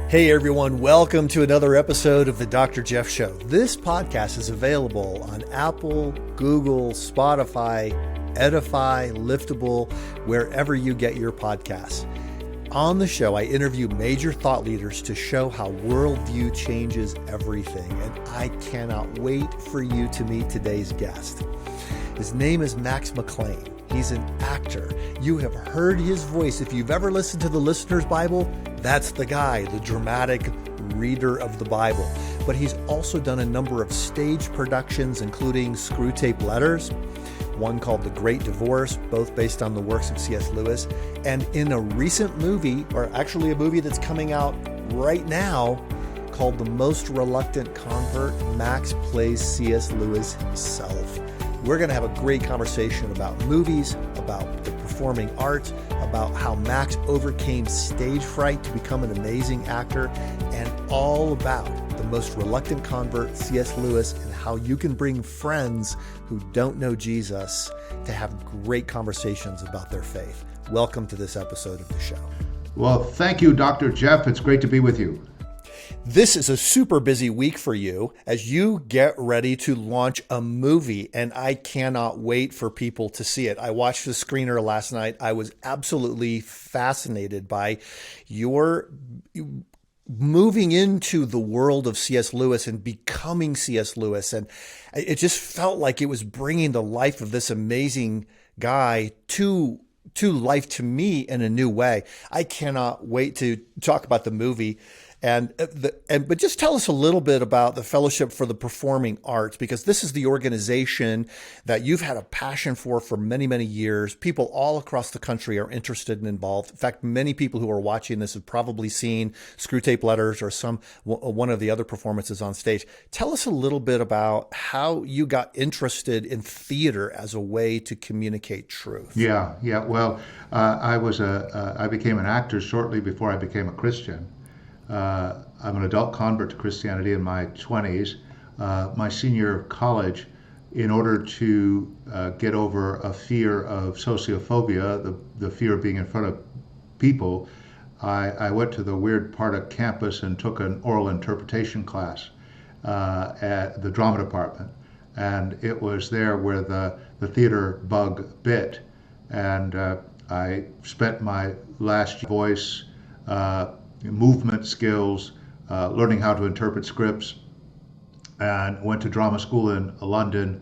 Hey everyone, welcome to another episode of the Dr. Jeff Show. This podcast is available on Apple, Google, Spotify, Edify, Liftable, wherever you get your podcasts. On the show, I interview major thought leaders to show how worldview changes everything, and I cannot wait for you to meet today's guest. His name is Max McLean. He's an actor. You have heard his voice. If you've ever listened to the Listener's Bible, that's the guy, the dramatic reader of the Bible. But he's also done a number of stage productions, including Screwtape Letters, one called The Great Divorce, both based on the works of C.S. Lewis. And in a recent movie, or actually a movie that's coming out right now, called The Most Reluctant Convert, Max plays C.S. Lewis himself. We're going to have a great conversation about movies, about the performing arts, about how Max overcame stage fright to become an amazing actor, and all about the most reluctant convert, C.S. Lewis, and how you can bring friends who don't know Jesus to have great conversations about their faith. Welcome to this episode of the show. Well, thank you, Dr. Jeff. It's great to be with you. This is a super busy week for you as you get ready to launch a movie, and I cannot wait for people to see it. I watched the screener last night. I was absolutely fascinated by your moving into the world of C.S. Lewis and becoming C.S. Lewis. And it just felt like it was bringing the life of this amazing guy to life to me in a new way. I cannot wait to talk about the movie. But just tell us a little bit about the Fellowship for the Performing Arts, because this is the organization that you've had a passion for many, many years. People all across the country are interested and involved. In fact, many people who are watching this have probably seen Screwtape Letters or one of the other performances on stage. Tell us a little bit about how you got interested in theater as a way to communicate truth. Yeah. Well, I became an actor shortly before I became a Christian. I'm an adult convert to Christianity in my 20s. My senior year of college, in order to get over a fear of sociophobia, the fear of being in front of people, I went to the weird part of campus and took an oral interpretation class at the drama department. And it was there where the theater bug bit. And I spent my last voice, movement skills, learning how to interpret scripts, and went to drama school in London.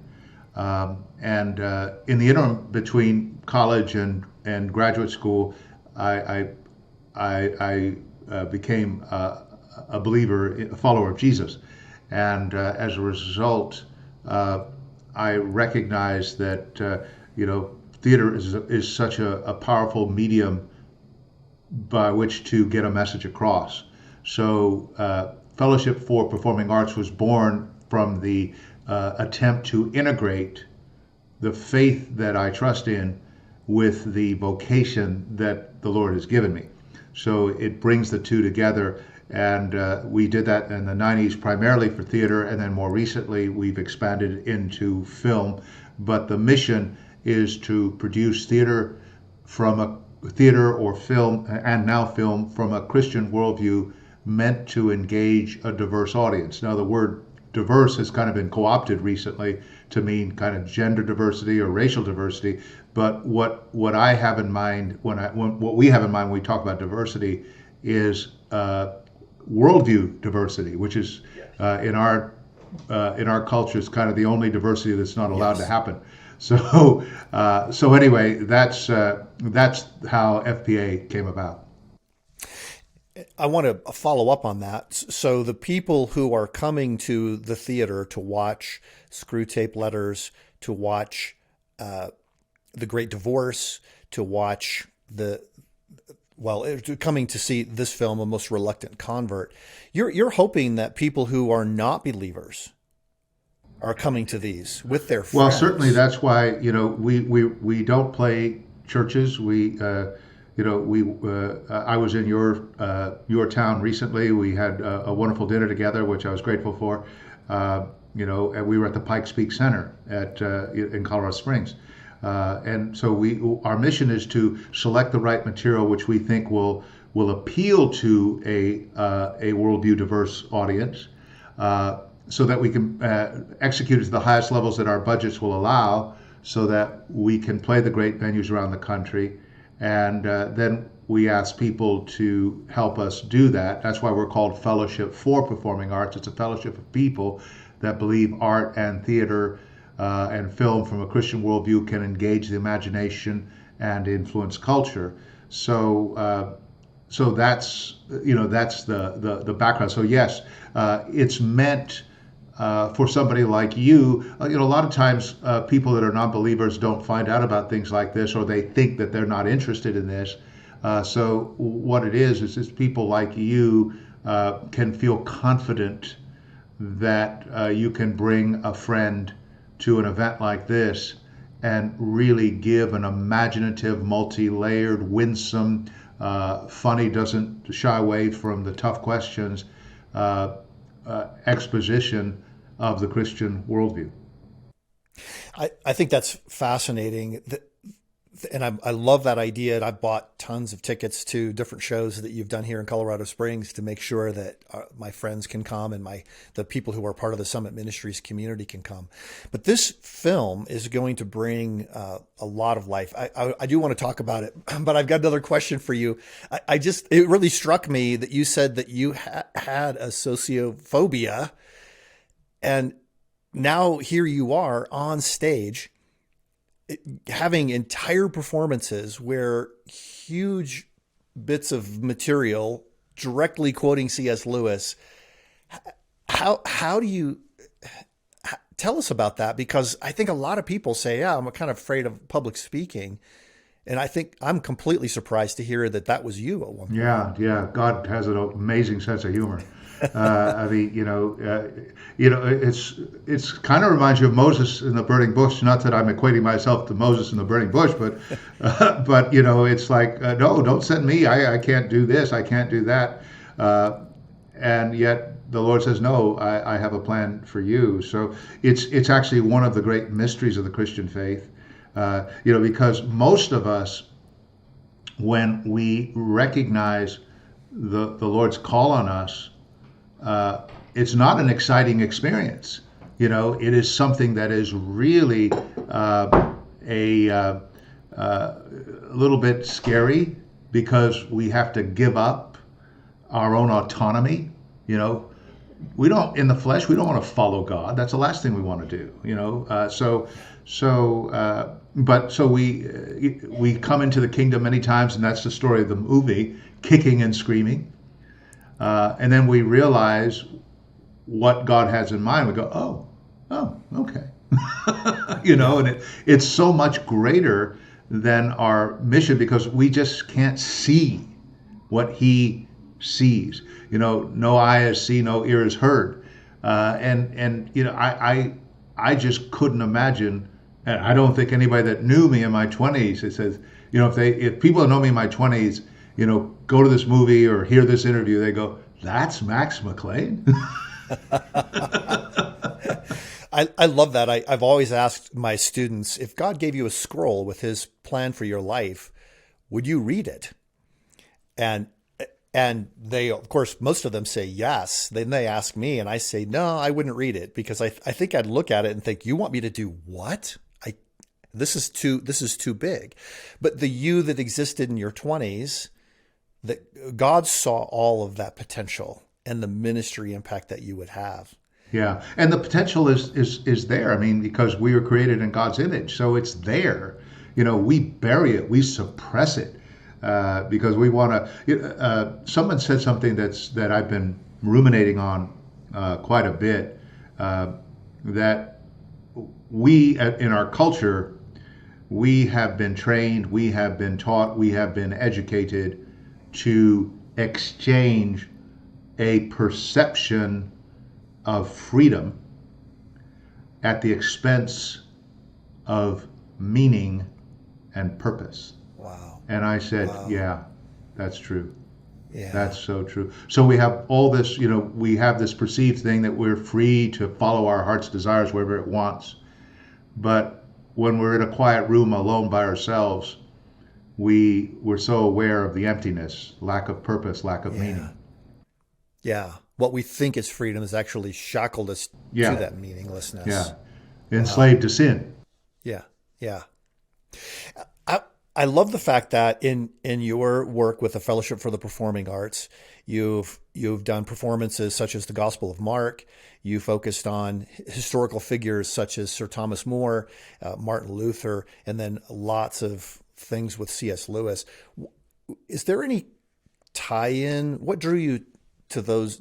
In the interim between college and graduate school, I became a believer, a follower of Jesus. And as a result, I recognized that theater is such a powerful medium by which to get a message across. So Fellowship for Performing Arts was born from the attempt to integrate the faith that I trust in with the vocation that the Lord has given me. So it brings the two together, and we did that in the 90s primarily for theater, and then more recently we've expanded into film. But the mission is to produce theater or film, and now film, from a Christian worldview meant to engage a diverse audience. Now, the word diverse has kind of been co-opted recently to mean kind of gender diversity or racial diversity. But what I have in mind what we have in mind when we talk about diversity is worldview diversity, which is in our culture is kind of the only diversity that's not allowed to happen. So anyway, that's how FPA came about. I want to follow up on that. So the people who are coming to the theater to watch Screwtape Letters, to watch The Great Divorce, to watch coming to see this film, A Most Reluctant Convert, you're hoping that people who are not believers are coming to these with their friends. Well, certainly that's why we don't play churches. I was in your town recently. We had a wonderful dinner together, which I was grateful for. And we were at the Pikes Peak Center in Colorado Springs. And so our mission is to select the right material which we think will will appeal to a worldview diverse audience, so that we can execute it to the highest levels that our budgets will allow, so that we can play the great venues around the country. And then we ask people to help us do that. That's why we're called Fellowship for Performing Arts. It's a fellowship of people that believe art and theater and film from a Christian worldview can engage the imagination and influence culture. So that's the background. So yes, it's meant for somebody like you. A lot of times people that are non-believers don't find out about things like this, or they think that they're not interested in this. So what it is people like you can feel confident that you can bring a friend to an event like this and really give an imaginative, multi-layered, winsome, funny, doesn't shy away from the tough questions, exposition of the Christian worldview. I think that's fascinating. And I love that idea. And I bought tons of tickets to different shows that you've done here in Colorado Springs to make sure that my friends can come and the people who are part of the Summit Ministries community can come. But this film is going to bring a lot of life. I do want to talk about it, but I've got another question for you. It really struck me that you said that you had a sociophobia, and now here you are on stage having entire performances where huge bits of material directly quoting C.S. Lewis. How do you tell us about that? Because I think a lot of people say, yeah, I'm kind of afraid of public speaking. And I think I'm completely surprised to hear that was you at one point. Yeah. God has an amazing sense of humor. It's kind of reminds you of Moses in the burning bush. Not that I'm equating myself to Moses in the burning bush, but it's like, no, don't send me. I can't do this. I can't do that. And yet the Lord says, no, I have a plan for you. So it's actually one of the great mysteries of the Christian faith. Because most of us, when we recognize the Lord's call on us, it's not an exciting experience. It is something that is really a little bit scary, because we have to give up our own autonomy. We don't, in the flesh, we don't want to follow God. That's the last thing we want to do. So we come into the kingdom many times, and that's the story of the movie, kicking and screaming. And then we realize what God has in mind. We go, oh, okay. And it's so much greater than our mission, because we just can't see what He sees. No eye has seen, no ear has heard. I just couldn't imagine, and I don't think anybody that knew me in my 20s, it says, if people that know me in my 20s, go to this movie or hear this interview, they go, that's Max McLean? I love that. I've always asked my students, if God gave you a scroll with His plan for your life, would you read it? And they, of course, most of them say yes. Then they ask me, and I say, no, I wouldn't read it, because I think I'd look at it and think, you want me to do what? This is too big. But the you that existed in your 20s, that God saw all of that potential and the ministry impact that you would have. Yeah, and the potential is there. I mean, because we were created in God's image, so it's there. We bury it, we suppress it, because we want to. Someone said something that I've been ruminating on quite a bit. That we in our culture, we have been trained, we have been taught, we have been educated to exchange a perception of freedom at the expense of meaning and purpose. Wow. And I said, wow. Yeah, that's true. Yeah. That's so true. So we have all this, we have this perceived thing that we're free to follow our heart's desires wherever it wants. But when we're in a quiet room alone by ourselves, we're so aware of the emptiness, lack of purpose, lack of Yeah. meaning. Yeah. What we think is freedom has actually shackled us to Yeah, that meaninglessness. yeah. Wow. Enslaved to sin. Yeah. Yeah. I I love the fact that in your work with the Fellowship for the Performing Arts, you've done performances such as the Gospel of Mark. You focused on historical figures such as Sir Thomas More, Martin Luther, and then lots of things with C.S. Lewis. Is there any tie-in? What drew you to those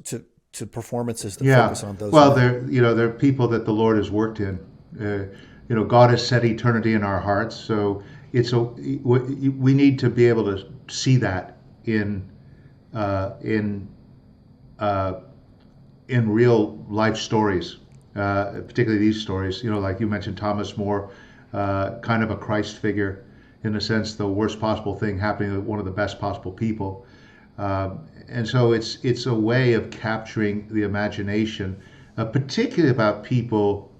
to performances that Yeah. focus on those Well, men? they're people that the Lord has worked in. God has set eternity in our hearts, so we need to be able to see that in uh, in uh, in real life stories, particularly these stories. Like you mentioned, Thomas More, kind of a Christ figure, in a sense, the worst possible thing happening to one of the best possible people. And so it's a way of capturing the imagination, particularly about people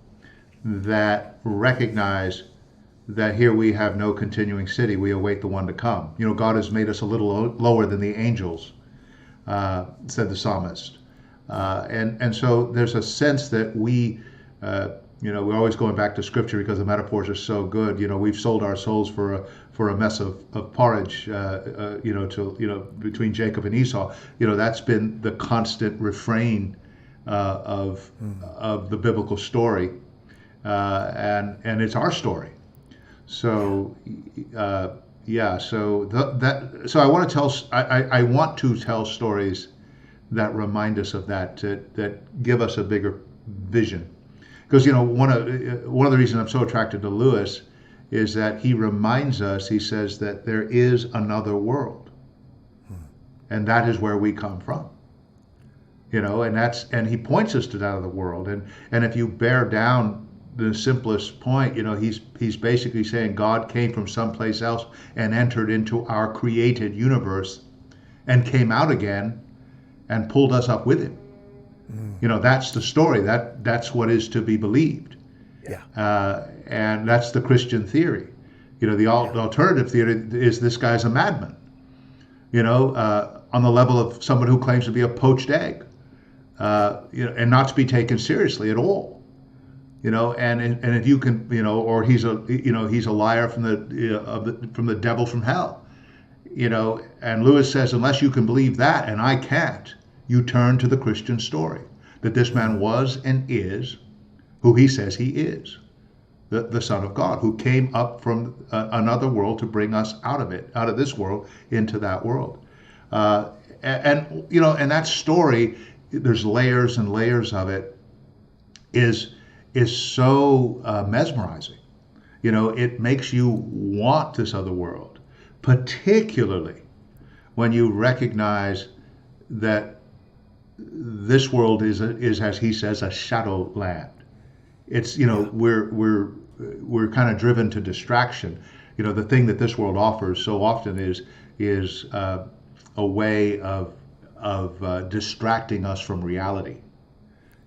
that recognize that here we have no continuing city. We await the one to come. God has made us a little lower than the angels, said the psalmist. And so there's a sense that we're always going back to scripture because the metaphors are so good. We've sold our souls for a mess of porridge, between Jacob and Esau. That's been the constant refrain of the biblical story, and it's our story. Yeah. So, yeah. So I want to I want to tell stories that remind us of that give us a bigger vision. Because one of the reasons I'm so attracted to Lewis is that he reminds us. He says that there is another world, and that is where we come from. And he points us to that other world. And if you bear down the simplest point, he's basically saying God came from someplace else and entered into our created universe and came out again and pulled us up with him. Mm. That's the story. That's what is to be believed, Yeah. and that's the Christian theory. The Yeah. alternative theory is this guy's a madman. On the level of someone who claims to be a poached egg, Yeah. and not to be taken seriously at all. And if you can, or he's a liar from the devil from hell. And Lewis says, unless you can believe that, and I can't, you turn to the Christian story that this man Mm. was and is who he says he is, the Son of God, who came up from another world to bring us out of this world into that world. Uh, and that story, there's layers and layers of it, is so mesmerizing. It makes you want this other world, particularly when you recognize that this world is as he says, a shadow land. It's Yeah. we're kind of driven to distraction. The thing that this world offers so often is a way of distracting us from reality.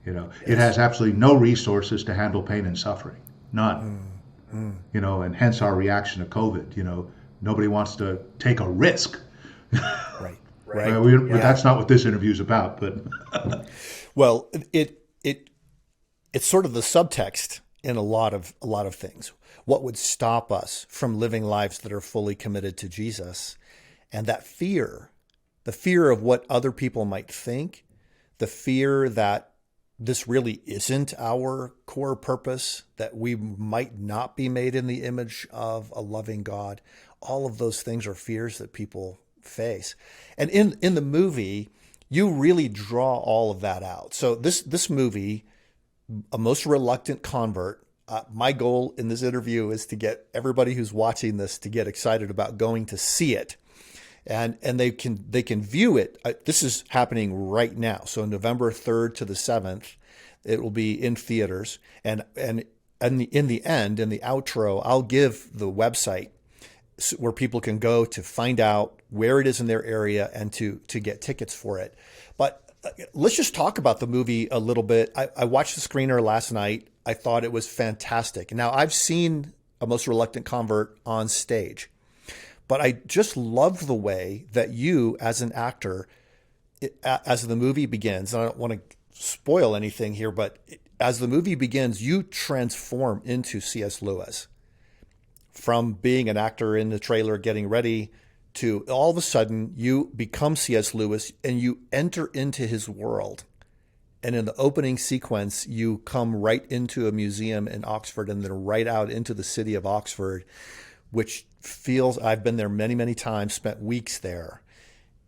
It Yes. has absolutely no resources to handle pain and suffering, none. Mm. Mm. And hence our reaction to COVID. Nobody wants to take a risk. Right. Well, Right. but Yeah. that's not what this interview is about. But Well, it's sort of the subtext in a lot of things. What would stop us from living lives that are fully committed to Jesus? And that fear, the fear of what other people might think, the fear that this really isn't our core purpose, that we might not be made in the image of a loving God. All of those things are fears that people face. And in the movie, you really draw all of that out. So this movie, A Most Reluctant Convert, my goal in this interview is to get everybody who's watching this to get excited about going to see it, and they can view it. This is happening right now, so November 3rd to the 7th, it will be in theaters, and in the end, in the outro, I'll give the website where people can go to find out where it is in their area and to get tickets for it. But let's just talk about the movie a little bit. I watched the screener last night. I thought it was fantastic. Now, I've seen A Most Reluctant Convert on stage, But I just love the way that you, as an actor, as the movie begins, and I don't want to spoil anything here, but as the movie begins, you transform into C.S. Lewis from being an actor in the trailer getting ready to all of a sudden you become C.S. Lewis and you enter into his world. And in the opening sequence, you come right into a museum in Oxford and then right out into the city of Oxford, which feels, I've been there many, many times, spent weeks there.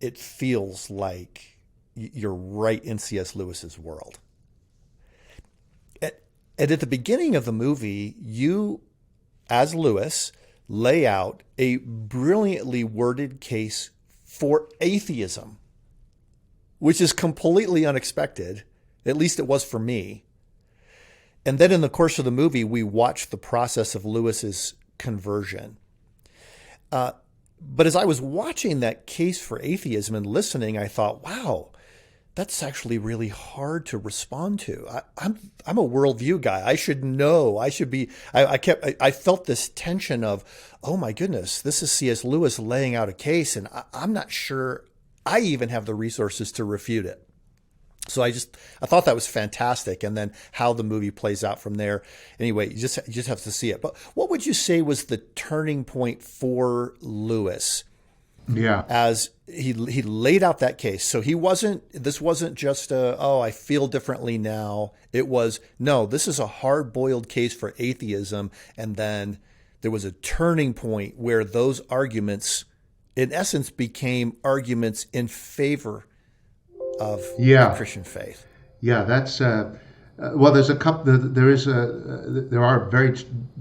It feels like you're right in C.S. Lewis's world. And at the beginning of the movie, you, as Lewis, lay out a brilliantly worded case for atheism, which is completely unexpected. At least it was for me. And then in the course of the movie, we watched the process of Lewis's conversion. But as I was watching that case for atheism and listening, I thought, wow, that's actually really hard to respond to. I'm a worldview guy. I should know. I should be. I felt this tension of, oh my goodness, this is C.S. Lewis laying out a case, and I'm not sure I even have the resources to refute it. So I thought that was fantastic, and then how the movie plays out from there. Anyway, you just have to see it. But what would you say was the turning point for Lewis? Yeah, as he laid out that case. So this wasn't just I feel differently now. It was, no, this is a hard-boiled case for atheism. And then there was a turning point where those arguments, in essence, became arguments in favor of the Christian faith. Yeah, that's well. There's a couple. There are very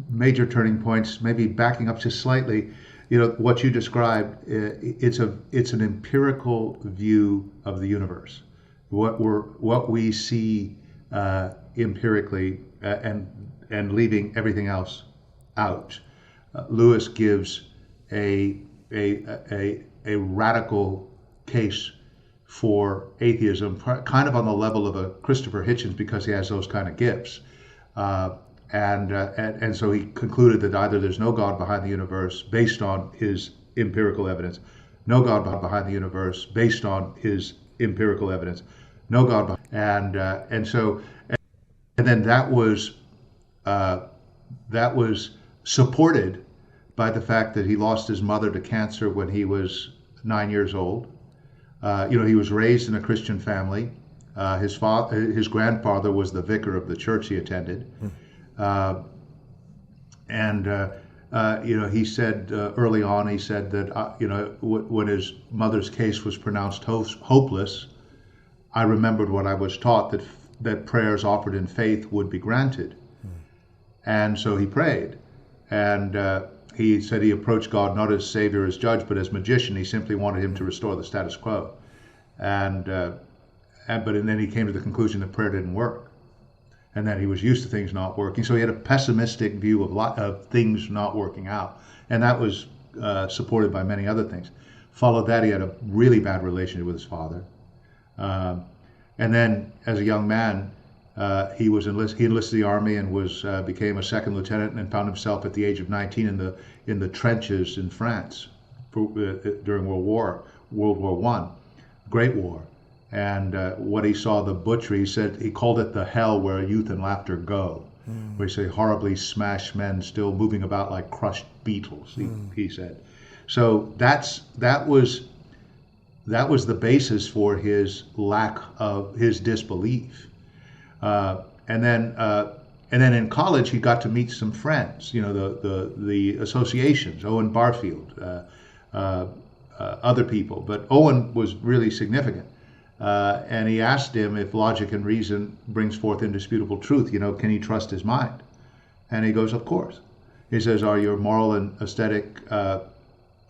major turning points. Maybe backing up just slightly. What you described. It's an empirical view of the universe. What we see empirically, and leaving everything else out. Lewis gives a radical case for atheism, kind of on the level of a Christopher Hitchens, because he has those kind of gifts. And so he concluded that either there's no God behind the universe based on his empirical evidence, no God behind the universe based on his empirical evidence, no God behind, and then that was supported by the fact that he lost his mother to cancer when he was 9 years old. He was raised in a Christian family. His grandfather was the vicar of the church he attended. He said early on, he said that, when his mother's case was pronounced hopeless, I remembered what I was taught, that prayers offered in faith would be granted. And so he prayed. And he said he approached God not as Savior, as Judge, but as magician. He simply wanted him to restore the status quo. And then he came to the conclusion that prayer didn't work, and that he was used to things not working. So he had a pessimistic view of things not working out, and that was supported by many other things. Followed that, he had a really bad relationship with his father, and then as a young man, he enlisted the army and became a second lieutenant, and found himself at the age of 19 in the trenches in France during World War I, Great War. And what he saw, the butchery, he called it the hell where youth and laughter go, where he said horribly smashed men still moving about like crushed beetles. He said, so that was the basis for his lack of his disbelief. And then in college, he got to meet some friends, the associations, Owen Barfield, other people. But Owen was really significant. And he asked him if logic and reason brings forth indisputable truth, can you trust his mind? And he goes, of course. He says, are your moral and aesthetic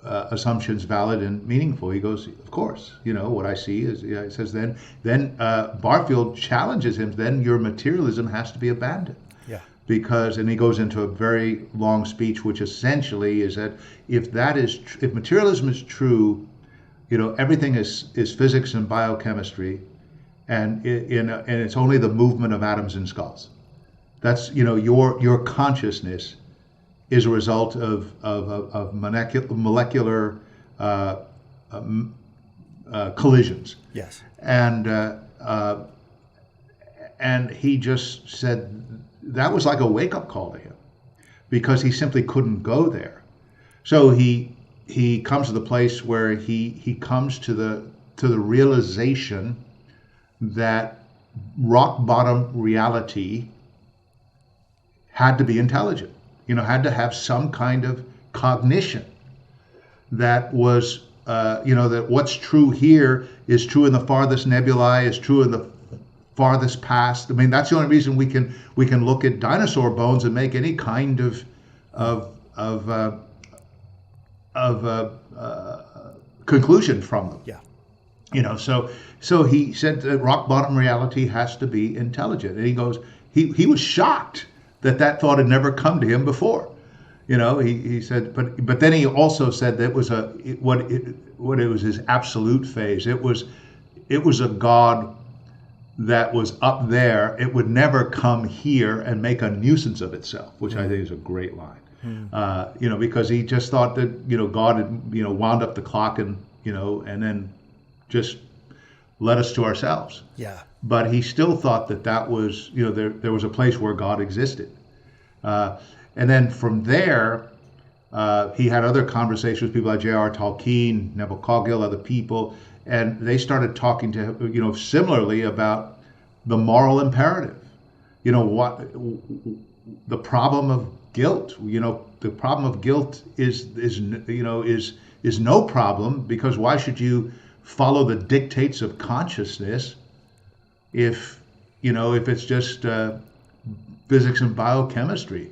assumptions valid and meaningful? He goes, of course. What I see is, he says, then Barfield challenges him, then your materialism has to be abandoned. Yeah. And he goes into a very long speech, which essentially is that if materialism is true, everything is physics and biochemistry, and it's only the movement of atoms and skulls. That's your consciousness is a result of molecular collisions. Yes. And he just said that was like a wake-up call to him, because he simply couldn't go there. So he comes to the place where he comes to the realization that rock bottom reality had to be intelligent, had to have some kind of cognition that was, that what's true here is true in the farthest nebulae, is true in the farthest past. I mean, that's the only reason we can look at dinosaur bones and make any kind of conclusion from them. Yeah. So he said that rock bottom reality has to be intelligent, and he goes, he was shocked that thought had never come to him before. He said, but then he also said that it was what it was his absolute phase. It was a God that was up there. It would never come here and make a nuisance of itself, which I think is a great line. Because he just thought that God had wound up the clock and then just led us to ourselves. Yeah. But he still thought that was there was a place where God existed. And then from there, he had other conversations with people like J.R. Tolkien, Neville Coggill, other people, and they started talking to him, similarly about the moral imperative. What the problem of guilt. The problem of guilt is no problem, because why should you follow the dictates of consciousness if it's just physics and biochemistry?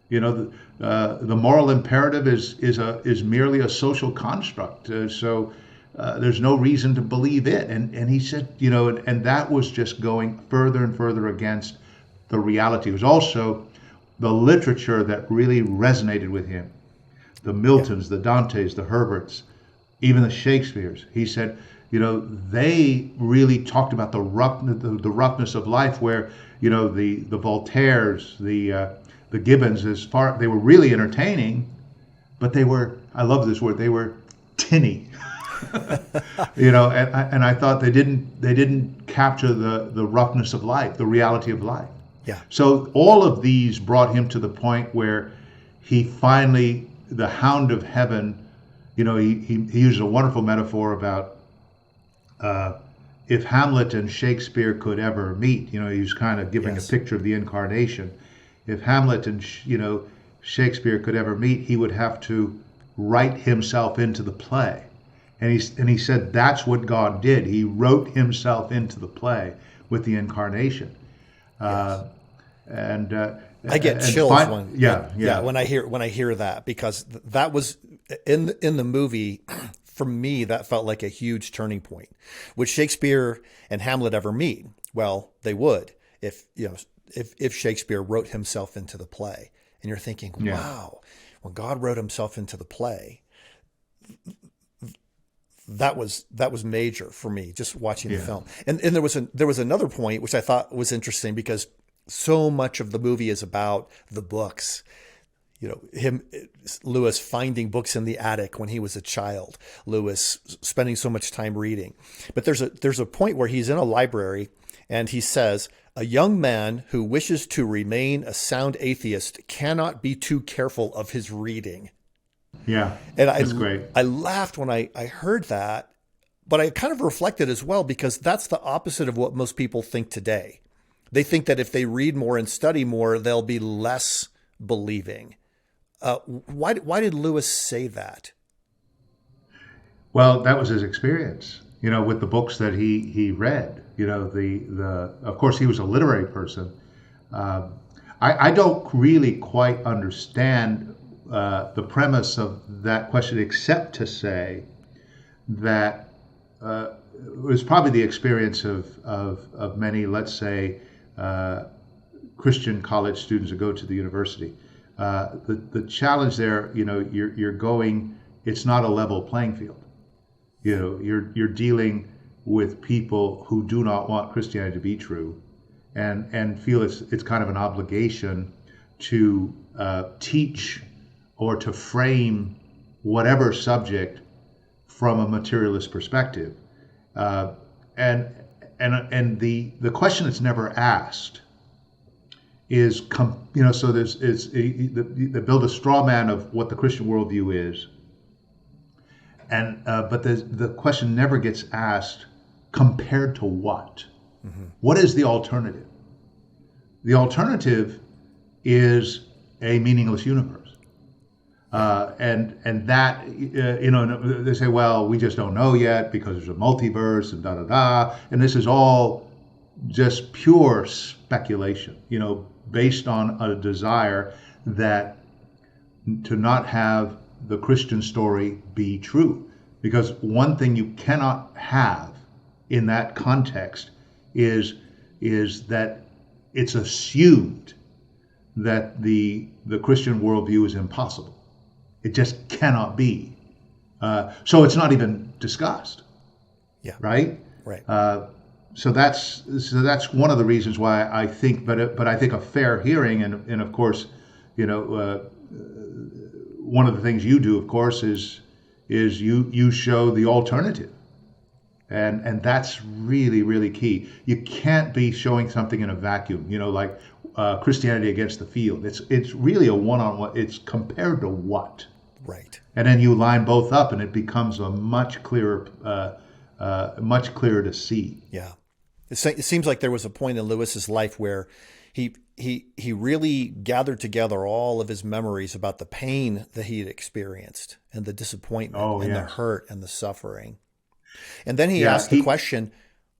The moral imperative is merely a social construct. So there's no reason to believe it. And he said, and that was just going further and further against the reality. It was also the literature that really resonated with him. The Miltons, the Dantes, the Herberts, even the Shakespeares. He said, they really talked about the roughness of life, where, the Voltaires, the Gibbons, they were really entertaining, but they were, I love this word, they were tinny. And I thought they didn't capture the roughness of life, the reality of life. Yeah. So all of these brought him to the point where he finally, the hound of heaven, he uses a wonderful metaphor about if Hamlet and Shakespeare could ever meet. He was kind of giving a picture of the incarnation. If Hamlet and Shakespeare could ever meet, he would have to write himself into the play. And he said that's what God did. He wrote himself into the play with the incarnation. Yes. I get chills when I hear that, because that was in the movie. For me, that felt like a huge turning point. Would Shakespeare and Hamlet ever meet? Well, they would if Shakespeare wrote himself into the play. And you're thinking, wow, when God wrote himself into the play, that was major for me, just watching the film. And there was another point which I thought was interesting, because so much of the movie is about the books. Lewis finding books in the attic when he was a child, Lewis spending so much time reading. But there's a point where he's in a library and he says, a young man who wishes to remain a sound atheist cannot be too careful of his reading. Yeah, and that's great. I laughed when I heard that, but I kind of reflected as well, because that's the opposite of what most people think today. They think that if they read more and study more, they'll be less believing. Why did Lewis say that? Well, that was his experience, with the books that he read. Of course, he was a literary person. I don't really quite understand the premise of that question, except to say that it was probably the experience of many, let's say, Christian college students who go to the university. The challenge there, you're going, it's not a level playing field. You're dealing with people who do not want Christianity to be true, and feel it's kind of an obligation to teach or to frame whatever subject from a materialist perspective. Uh, and the question that's never asked is, so they build a straw man of what the Christian worldview is, and but the question never gets asked, compared to what? Mm-hmm. What is the alternative? The alternative is a meaningless universe. And that, they say, well, we just don't know yet because there's a multiverse and da da da. And this is all just pure speculation, based on a desire that to not have the Christian story be true. Because one thing you cannot have in that context is that it's assumed that the Christian worldview is impossible. It just cannot be. So it's not even discussed. Yeah. Right. Right. So that's one of the reasons why I think, but I think a fair hearing, and of course, one of the things you do, of course, is you show the alternative, and that's really, really key. You can't be showing something in a vacuum. Like Christianity against the field. It's really a one-on-one. It's compared to what? Right. And then you line both up, and it becomes a much clearer to see. Yeah. It seems like there was a point in Lewis's life where he really gathered together all of his memories about the pain that he had experienced and the disappointment the hurt and the suffering. And then he asked the question,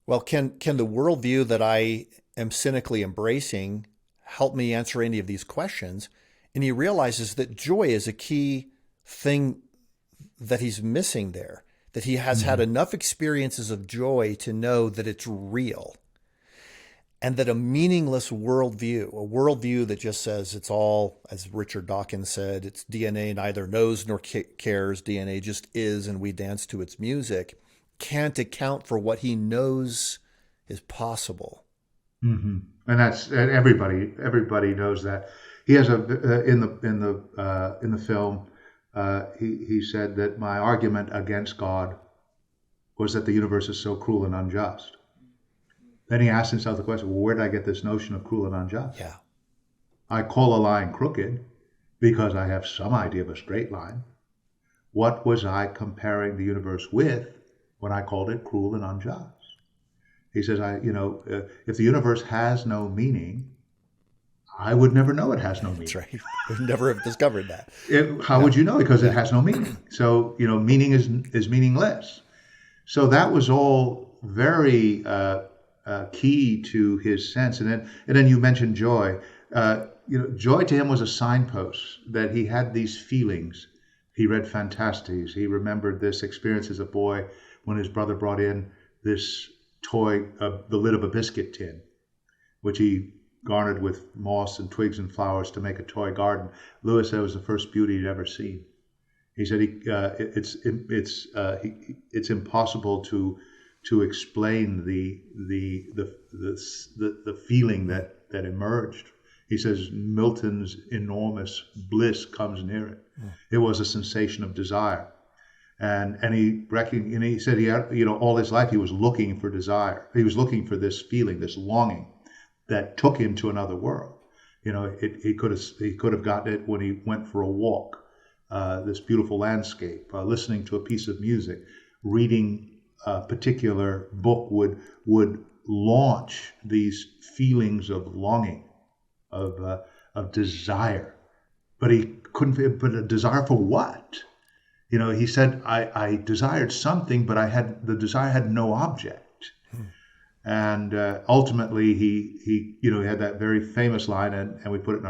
well, can the worldview that I am cynically embracing help me answer any of these questions? And he realizes that joy is a key thing that he's missing there, that he has had enough experiences of joy to know that it's real, and that a meaningless worldview, a worldview that just says it's all, as Richard Dawkins said, it's DNA neither knows nor cares, DNA just is, and we dance to its music, can't account for what he knows is possible. Mm-hmm. And everybody knows that. He has in the film. He said that my argument against God was that the universe is so cruel and unjust. Then he asked himself the question, well, where did I get this notion of cruel and unjust? Yeah. I call a line crooked because I have some idea of a straight line. What was I comparing the universe with when I called it cruel and unjust? He says, if the universe has no meaning, I would never know it has no meaning. That's right. We'd never have discovered that. How would you know? Because it has no meaning. So, meaning is meaningless. So that was all very key to his sense. And then you mentioned joy. Joy to him was a signpost that he had these feelings. He read Fantastes. He remembered this experience as a boy when his brother brought in this toy, the lid of a biscuit tin, which he garnered with moss and twigs and flowers to make a toy garden. Lewis said it was the first beauty he'd ever seen. He said it's impossible to explain the feeling that emerged. He says Milton's enormous bliss comes near it. It was a sensation of desire, and he said he had, all his life he was looking for desire. He was looking for this feeling, this longing that took him to another world. He could have gotten it when he went for a walk, this beautiful landscape, listening to a piece of music, reading a particular book would launch these feelings of longing, of desire. But he couldn't. But a desire for what? He said, I desired something, but the desire had no object. And ultimately, he had that very famous line, and we put it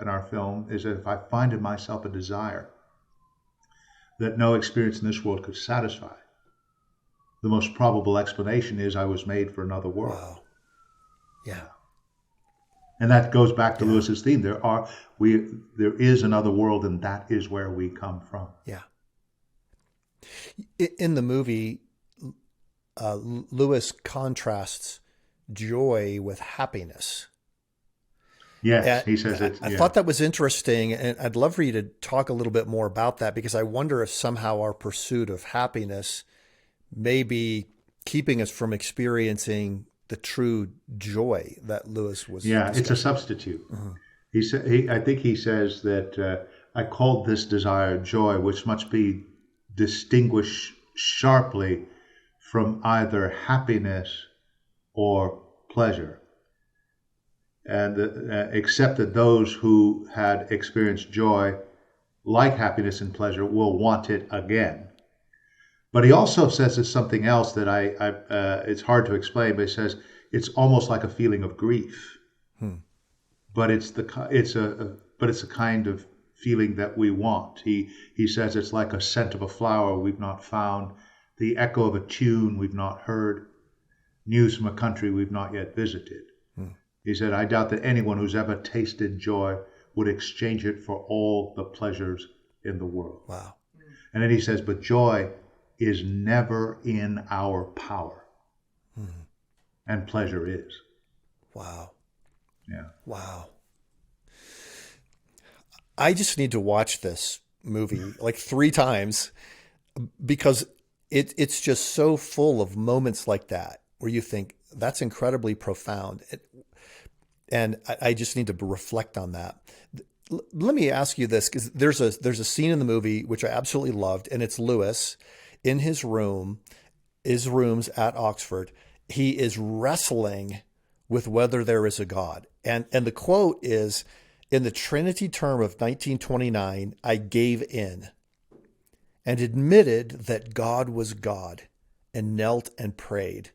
in our film, is that if I find in myself a desire that no experience in this world could satisfy, the most probable explanation is I was made for another world. Wow. Yeah. And that goes back to Lewis's theme. There is another world, and that is where we come from. Yeah. In the movie, Lewis contrasts joy with happiness. Yes, And he says it. I Yeah, thought that was interesting, and I'd love for you to talk a little bit more about that because I wonder if somehow our pursuit of happiness may be keeping us from experiencing the true joy that Lewis was yeah. It's a discussing. substitute. Mhm. He said. I think he says that I called this desire joy, which must be distinguished sharply from either happiness or pleasure, and except that those who had experienced joy, like happiness and pleasure, will want it again. But he also says it's something else that it's hard to explain. But he says it's almost like a feeling of grief, Hmm. but it's a kind of feeling that we want. He says it's like a scent of a flower we've not found, the echo of a tune we've not heard, news from a country we've not yet visited. Hmm. He said, I doubt that anyone who's ever tasted joy would exchange it for all the pleasures in the world. Wow. And then he says, but joy is never in our power, Hmm. and pleasure is. Wow. Yeah. Wow. I just need to watch this movie like 3 times because it's just so full of moments like that where you think that's incredibly profound. And I just need to reflect on that. Let me ask you this, because there's a scene in the movie which I absolutely loved, and it's Lewis in his rooms at Oxford. He is wrestling with whether there is a God. And the quote is, in the Trinity term of 1929, I gave in and admitted that God was God and knelt and prayed.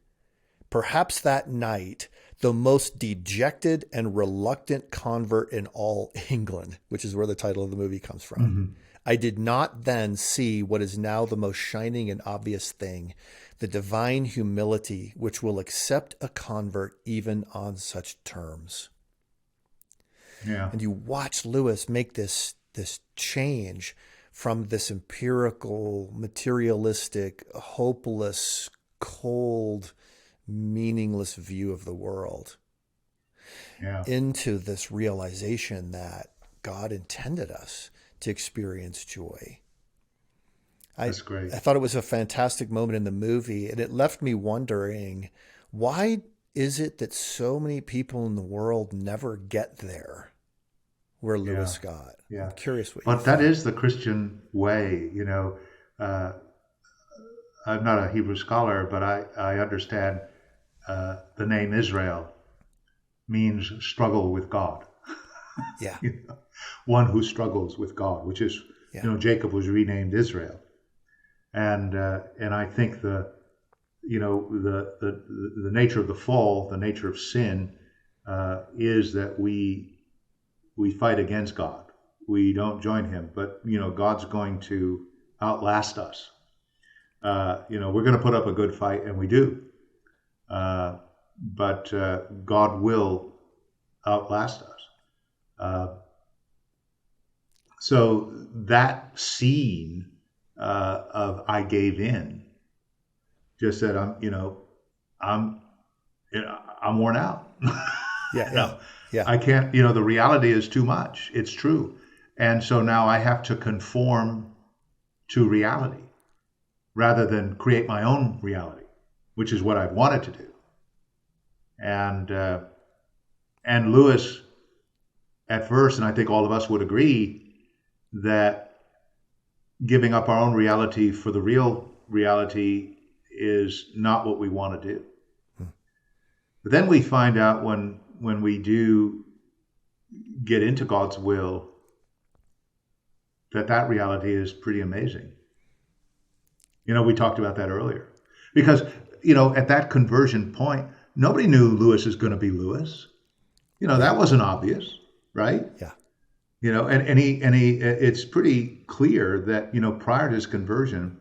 Perhaps that night, the most dejected and reluctant convert in all England, which is where the title of the movie comes from. Mm-hmm. I did not then see what is now the most shining and obvious thing, the divine humility which will accept a convert even on such terms. Yeah. And you watch Lewis make this change from this empirical, materialistic, hopeless, cold, meaningless view of the world Yeah. into this realization that God intended us to experience joy. That's great. I thought it was a fantastic moment in the movie, and it left me wondering, why is it that so many people in the world never get there where Yeah. Lewis got? Yeah. I'm curious what you But that think. is the Christian way, Uh, I'm not a Hebrew scholar, but I understand the name Israel means struggle with God. Yeah, One who struggles with God, which is, yeah, Jacob was renamed Israel. And I think the nature of the fall, the nature of sin, is that we fight against God. We don't join Him, but God's going to outlast us. We're going to put up a good fight, and we do. But God will outlast us. So that scene of I gave in just said I'm I'm worn out. yeah, yeah, yeah. I can't. The reality is too much. It's true, and so now I have to conform to reality rather than create my own reality, which is what I've wanted to do. And Lewis, at first, and I think all of us would agree that giving up our own reality for the real reality is not what we want to do. But then we find out when we do get into God's will that reality is pretty amazing. We talked about that earlier. Because, at that conversion point, nobody knew Lewis is going to be Lewis. That wasn't obvious, right? Yeah. And he it's pretty clear that, prior to his conversion,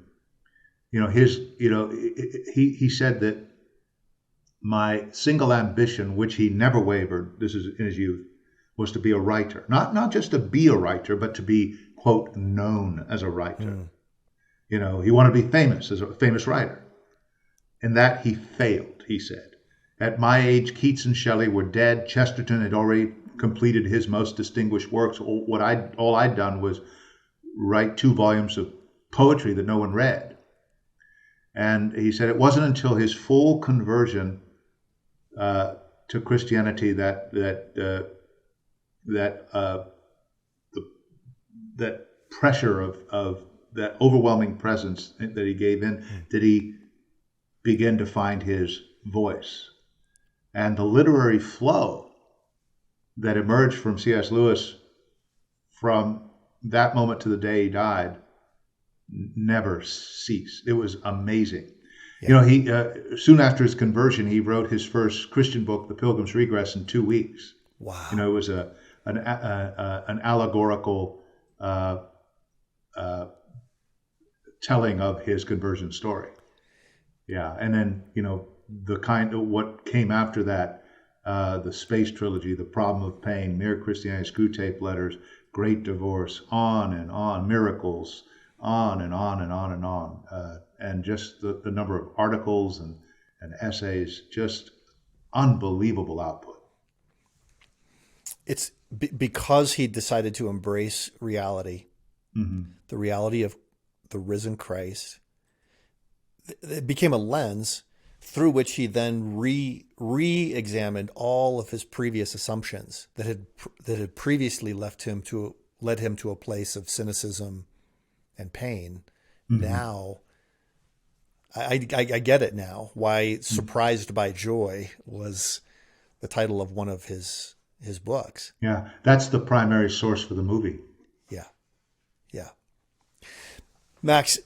he said that my single ambition, which he never wavered, this is in his youth, was to be a writer. Not just to be a writer, but to be, quote, known as a writer. He wanted to be famous as a famous writer. And that he failed, he said. At my age, Keats and Shelley were dead. Chesterton had already completed his most distinguished works. All I'd done was write 2 volumes of poetry that no one read. And he said it wasn't until his full conversion to Christianity that pressure of that overwhelming presence that he gave in, did he begin to find his voice. And the literary flow that emerged from C.S. Lewis from that moment to the day he died never ceased. It was amazing. Yeah. He soon after his conversion, he wrote his first Christian book, The Pilgrim's Regress, in 2 weeks. Wow! It was an allegorical telling of his conversion story. Yeah, and then the kind of what came after that, the Space Trilogy, The Problem of Pain, Mere Christianity, Screwtape Letters, Great Divorce, on, Miracles, on and on and on and on, and just the number of articles and essays, just unbelievable output. It's because he decided to embrace reality, the reality of the risen Christ. It became a lens through which he then re-examined all of his previous assumptions that had previously led him to a place of cynicism and pain. Now, I get it now. Why Surprised by Joy was the title of one of his books. Yeah, that's the primary source for the movie. Yeah. Max,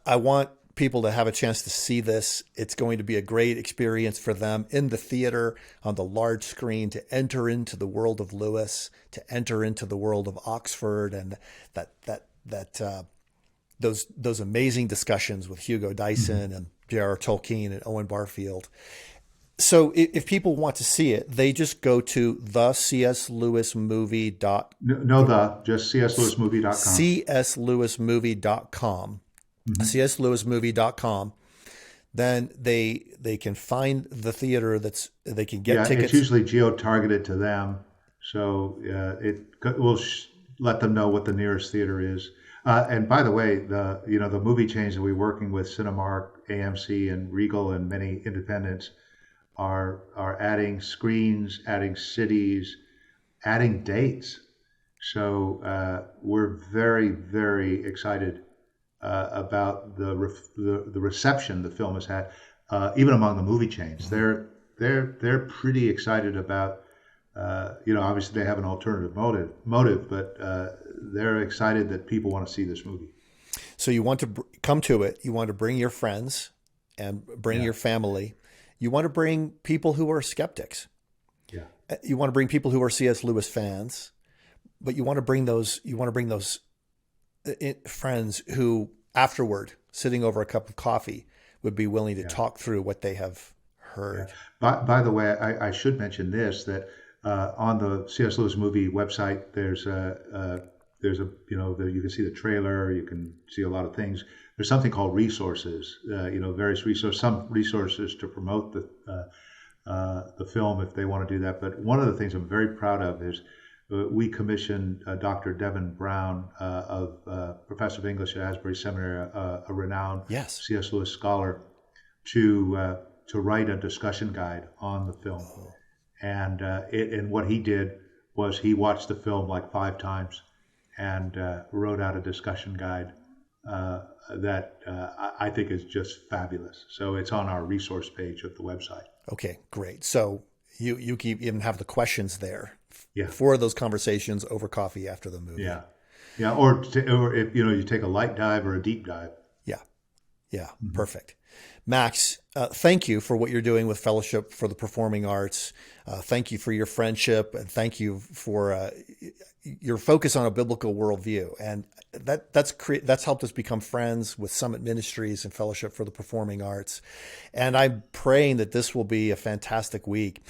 I want people to have a chance to see this. It's going to be a great experience for them in the theater, on the large screen, to enter into the world of Lewis, to enter into the world of Oxford, and those amazing discussions with Hugo Dyson and J.R.R. Tolkien and Owen Barfield. So if people want to see it, they just go to just cslewismovie.com. cslewismovie.com. Then they can find the theater they can get tickets. It's usually geo-targeted to them, so we'll let them know what the nearest theater is. And by the way, the movie chains that we're working with, Cinemark, AMC, and Regal, and many independents, are adding screens, adding cities, adding dates. So we're very, very excited about the reception the film has had, even among the movie chains. They're pretty excited about. Obviously they have an alternative motive, but they're excited that people want to see this movie. So you want to come to it. You want to bring your friends and bring your family. You want to bring people who are skeptics. Yeah. You want to bring people who are C.S. Lewis fans, but you want to bring those friends who afterward, sitting over a cup of coffee, would be willing to talk through what they have heard. Yeah. By the way, I should mention this, that on the C.S. Lewis movie website, there's you can see the trailer, you can see a lot of things. There's something called resources, various resources, some resources to promote the film if they want to do that. But one of the things I'm very proud of is we commissioned Dr. Devin Brown, professor of English at Asbury Seminary, a renowned C.S. Lewis scholar, to write a discussion guide on the film. And what he did was he watched the film like 5 times and wrote out a discussion guide that I think is just fabulous. So it's on our resource page of the website. Okay, great. So you even have the questions there for those conversations over coffee after the movie. Yeah. Or if you take a light dive or a deep dive. Yeah. Perfect. Max, thank you for what you're doing with Fellowship for the Performing Arts. Thank you for your friendship, and thank you for your focus on a biblical worldview. And that's helped us become friends with Summit Ministries and Fellowship for the Performing Arts. And I'm praying that this will be a fantastic week.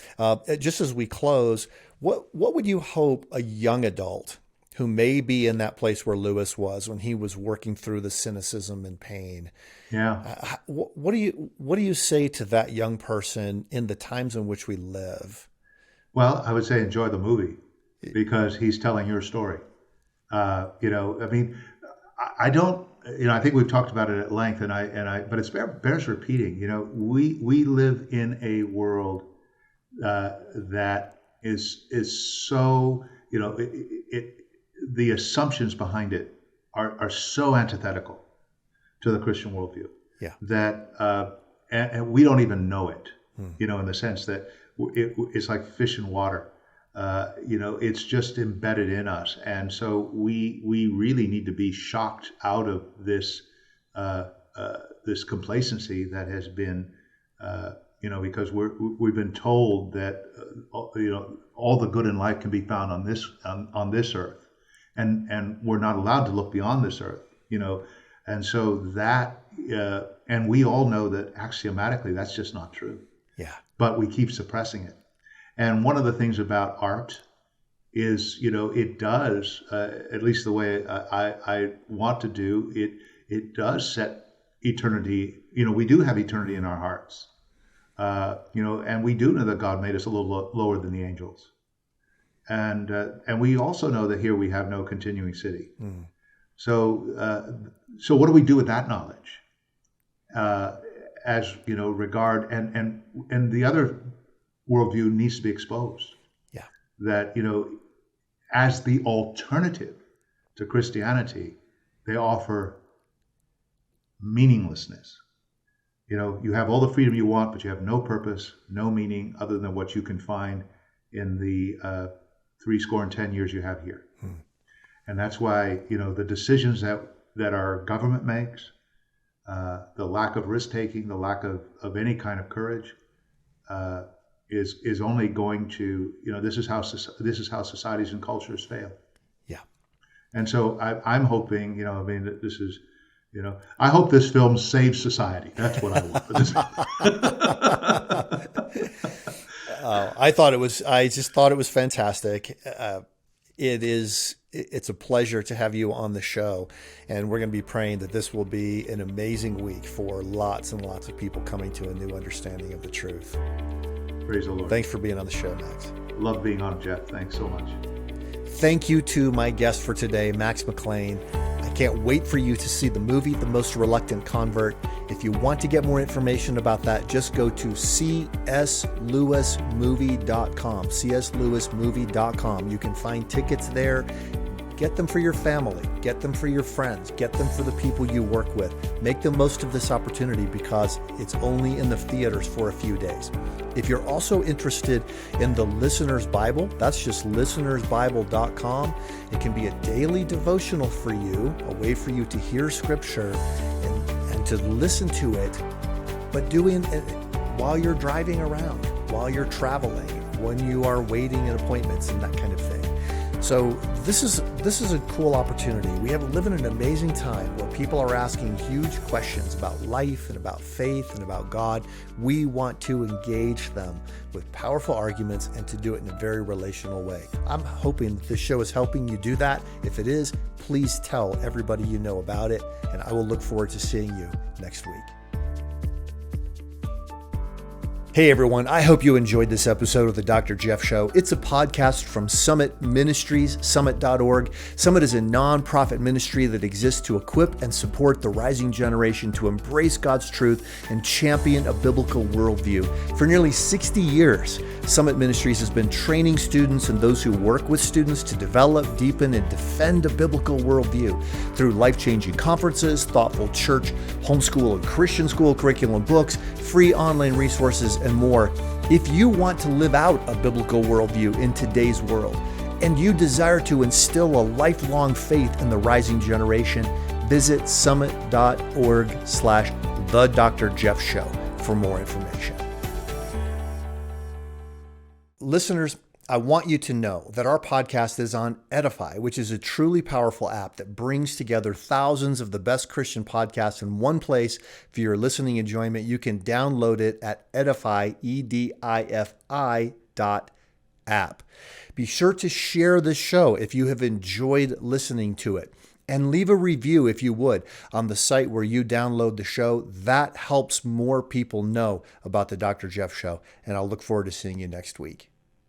Just as we close, what would you hope a young adult who may be in that place where Lewis was when he was working through the cynicism and pain? Yeah. What do you say to that young person in the times in which we live? Well, I would say enjoy the movie. because he's telling your story. I mean, I don't. I think we've talked about it at length, but it bears repeating. We live in a world that is so. The assumptions behind it are so antithetical to the Christian worldview. Yeah. That and we don't even know it. In the sense that it's like fish in water. It's just embedded in us, and so we really need to be shocked out of this this complacency that has been, because we've been told that all the good in life can be found on this earth, and we're not allowed to look beyond this earth, and so that and we all know that axiomatically that's just not true. Yeah. But we keep suppressing it. And one of the things about art is, it does, at least the way I want to do, it does set eternity. We do have eternity in our hearts. And we do know that God made us a little lower than the angels. And we also know that here we have no continuing city. So what do we do with that knowledge? As regard and the other worldview needs to be exposed. Yeah. That as the alternative to Christianity, they offer meaninglessness. You have all the freedom you want, but you have no purpose, no meaning other than what you can find in the 70 years you have here. And that's why the decisions that our government makes, the lack of risk taking, the lack of any kind of courage, is only going to this is how societies and cultures fail. Yeah. And so I'm hoping that this is I hope this film saves society. That's what I want for this. I just thought it was fantastic. It's a pleasure to have you on the show, and we're going to be praying that this will be an amazing week for lots and lots of people coming to a new understanding of the truth. Praise the Lord. Thanks for being on the show, Max. Love being on, Jeff. Thanks so much. Thank you to my guest for today, Max McLean. I can't wait for you to see the movie, The Most Reluctant Convert. If you want to get more information about that, just go to cslewismovie.com, cslewismovie.com. You can find tickets there. Get them for your family. Get them for your friends. Get them for the people you work with. Make the most of this opportunity because it's only in the theaters for a few days. If you're also interested in the Listener's Bible, that's just listenersbible.com. It can be a daily devotional for you, a way for you to hear Scripture and to listen to it, but doing it while you're driving around, while you're traveling, when you are waiting at appointments and that kind of thing. So this is a cool opportunity. We live in an amazing time where people are asking huge questions about life and about faith and about God. We want to engage them with powerful arguments and to do it in a very relational way. I'm hoping that this show is helping you do that. If it is, please tell everybody you know about it, and I will look forward to seeing you next week. Hey everyone, I hope you enjoyed this episode of the Dr. Jeff Show. It's a podcast from Summit Ministries, summit.org. Summit is a nonprofit ministry that exists to equip and support the rising generation to embrace God's truth and champion a biblical worldview. For nearly 60 years, Summit Ministries has been training students and those who work with students to develop, deepen, and defend a biblical worldview through life-changing conferences, thoughtful church, homeschool, and Christian school curriculum books, free online resources, and more. If you want to live out a biblical worldview in today's world, and you desire to instill a lifelong faith in the rising generation, visit summit.org/The Dr. Jeff Show for more information. Listeners, I want you to know that our podcast is on Edify, which is a truly powerful app that brings together thousands of the best Christian podcasts in one place for your listening enjoyment. You can download it at Edify, EDIFI.app. Be sure to share this show if you have enjoyed listening to it. And leave a review, if you would, on the site where you download the show. That helps more people know about the Dr. Jeff Show. And I'll look forward to seeing you next week.